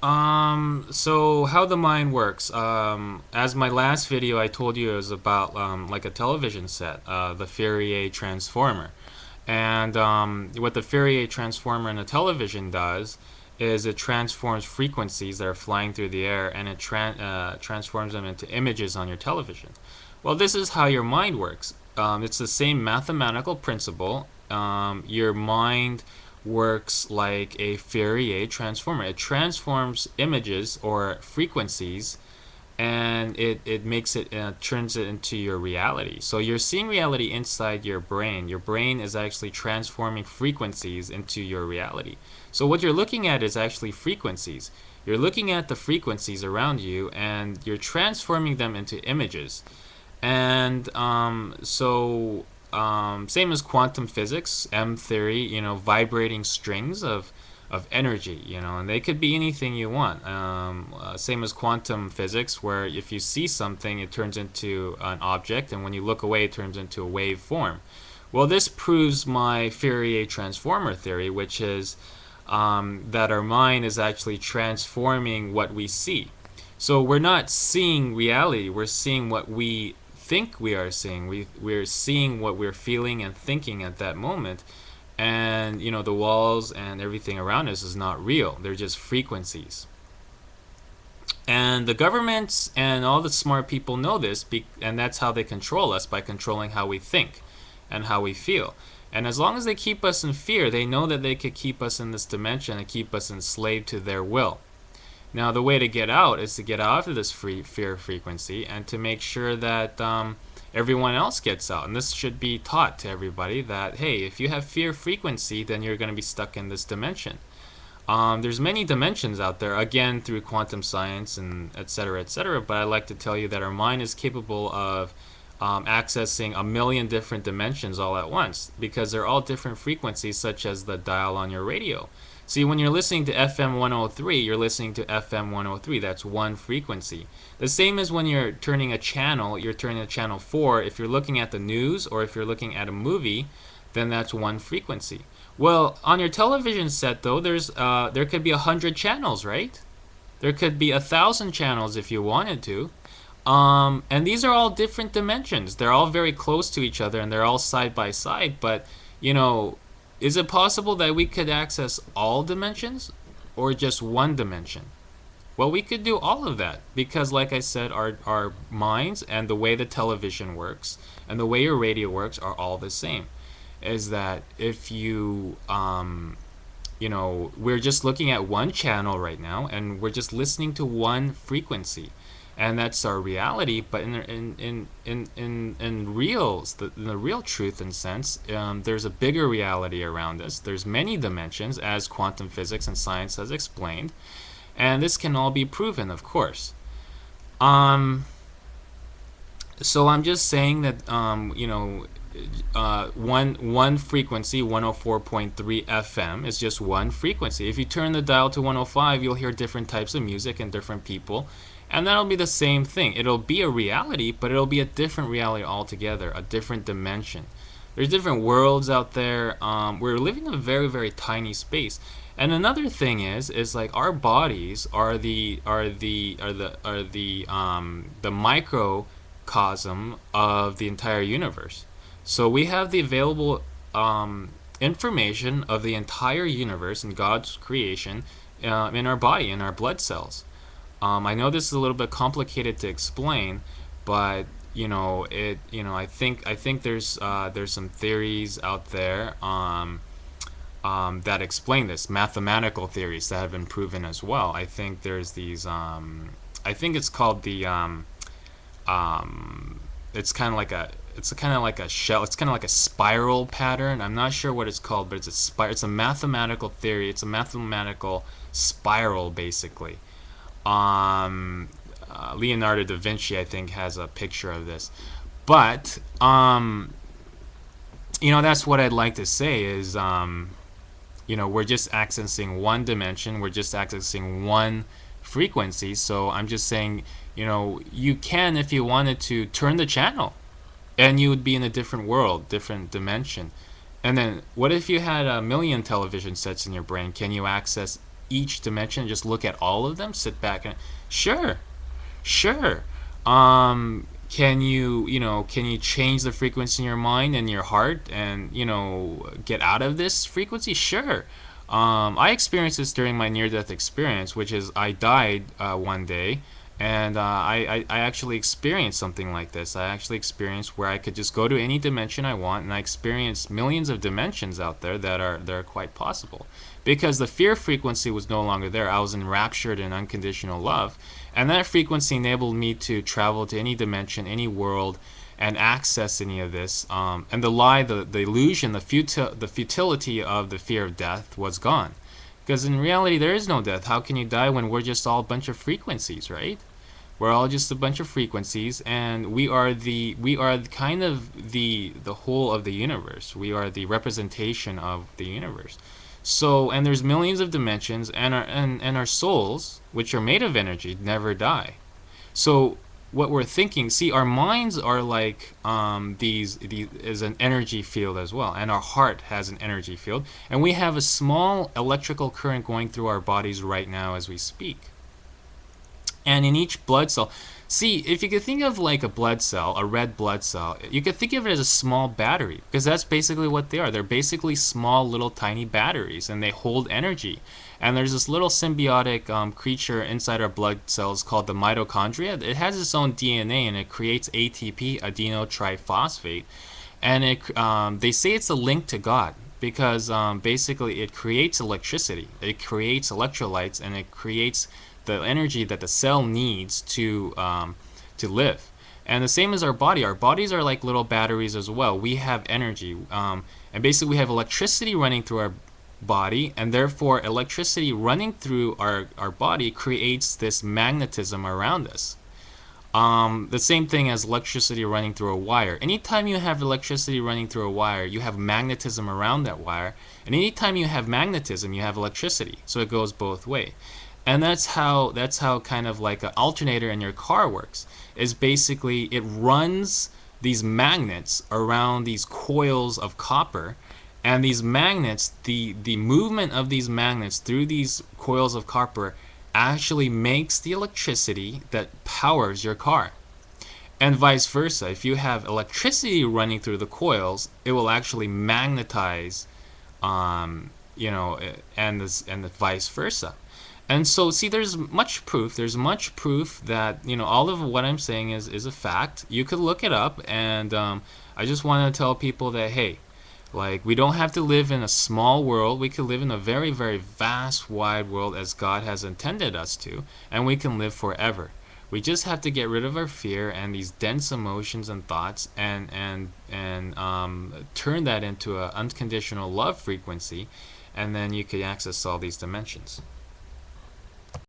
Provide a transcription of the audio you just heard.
So how the mind works. As my last video I told you, it was about like a television set, the Fourier transformer. And what the Fourier transformer in a television does is it transforms frequencies that are flying through the air, and it transforms them into images on your television. Well, this is how your mind works. It's the same mathematical principle. Your mind works like a Fourier transformer. It transforms images or frequencies, and it makes it turns it into your reality. So you're seeing reality inside your brain. Your brain is actually transforming frequencies into your reality. So what you're looking at is actually frequencies. You're looking at the frequencies around you, and you're transforming them into images. And same as quantum physics, M theory, vibrating strings of energy, and they could be anything you want. Same as quantum physics, where if you see something, it turns into an object, and when you look away, it turns into a wave form. Well, this proves my Fourier transformer theory, which is that our mind is actually transforming what we see. So we're not seeing reality, we're seeing what we think we are seeing. We're seeing what we're feeling and thinking at that moment. And the walls and everything around us is not real. They're just frequencies. And the governments and all the smart people know this, and that's how they control us, by controlling how we think and how we feel. And as long as they keep us in fear, they know that they could keep us in this dimension and keep us enslaved to their will. Now, the way to get out is to get out of this fear frequency, and to make sure that everyone else gets out. And this should be taught to everybody, that, hey, if you have fear frequency, then you're going to be stuck in this dimension. There's many dimensions out there, again, through quantum science and etc., etc., but I like to tell you that our mind is capable of accessing a million different dimensions all at once, because they're all different frequencies, such as the dial on your radio. See, when you're listening to FM 103, you're listening to FM 103. That's one frequency. The same as when you're turning a channel, you're turning to channel 4. If you're looking at the news or if you're looking at a movie, then that's one frequency. Well, on your television set, though, there could be 100 channels, right? There could be 1,000 channels if you wanted to. And these are all different dimensions. They're all very close to each other, and they're all side by side. But, is it possible that we could access all dimensions, or just one dimension? Well, we could do all of that, because, like I said, our minds and the way the television works and the way your radio works are all the same. Is that if we're just looking at one channel right now, and we're just listening to one frequency, and that's our reality. But in the real truth and sense, there's a bigger reality around us. There's many dimensions, as quantum physics and science has explained, and this can all be proven, of course. So I'm just saying that one frequency, 104.3 FM, is just one frequency. If you turn the dial to 105, you'll hear different types of music and different people, and that'll be the same thing. It'll be a reality, but it'll be a different reality altogether, a different dimension. There's different worlds out there. We're living in a very, very tiny space. And another thing is like our bodies are the microcosm of the entire universe. So we have the available information of the entire universe and God's creation in our body, in our blood cells. I know this is a little bit complicated to explain, but I think there's some theories out there that explain this, mathematical theories that have been proven as well. I think there's these. I think it's called the. It's kind of like a. It's kind of like a shell. It's kind of like a spiral pattern. I'm not sure what it's called, but it's a mathematical theory. It's a mathematical spiral, basically. Leonardo da Vinci, I think, has a picture of this. But that's what I'd like to say is, we're just accessing one dimension. We're just accessing one frequency. So I'm just saying, you can, if you wanted to, turn the channel, and you would be in a different world, different dimension. And then, what if you had a million television sets in your brain? Can you access each dimension, just look at all of them, sit back and sure, sure. Can you, can you change the frequency in your mind and your heart and, get out of this frequency? Sure. I experienced this during my near-death experience, which is I died one day, and I actually experienced something like this. I actually experienced where I could just go to any dimension I want, and I experienced millions of dimensions out there that are quite possible. Because the fear frequency was no longer there. I was enraptured in unconditional love, and that frequency enabled me to travel to any dimension, any world, and access any of this. And the lie, the illusion, the futility of the fear of death was gone. Because in reality, there is no death. How can you die when we're just all a bunch of frequencies, right? We're all just a bunch of frequencies, and we are kind of the whole of the universe. We are the representation of the universe. So, and there's millions of dimensions, and our souls, which are made of energy, never die. So what we're thinking, see, our minds are like these is an energy field as well, and our heart has an energy field, and we have a small electrical current going through our bodies right now as we speak. And in each blood cell, see, if you could think of like a blood cell, a red blood cell, you could think of it as a small battery, because that's basically what they are. They're basically small little tiny batteries, and they hold energy. And there's this little symbiotic creature inside our blood cells called the mitochondria. It has its own DNA, and it creates ATP, adenotriphosphate. And they say it's a link to God, because basically it creates electricity, it creates electrolytes, and it creates the energy that the cell needs to live. And the same as our body. Our bodies are like little batteries as well. We have energy, and basically we have electricity running through our body, and therefore electricity running through our body creates this magnetism around us. The same thing as electricity running through a wire. Anytime you have electricity running through a wire, you have magnetism around that wire, and anytime you have magnetism, you have electricity. So it goes both ways. And that's how kind of like an alternator in your car works. Is basically it runs these magnets around these coils of copper, and these magnets, the movement of these magnets through these coils of copper actually makes the electricity that powers your car. And vice versa. If you have electricity running through the coils, it will actually magnetize, and the vice versa. And so, see, there's much proof. There's much proof that, all of what I'm saying is a fact. You could look it up, and I just want to tell people that, hey, like, we don't have to live in a small world. We could live in a very, very vast, wide world as God has intended us to, and we can live forever. We just have to get rid of our fear and these dense emotions and thoughts, and turn that into an unconditional love frequency, and then you can access all these dimensions.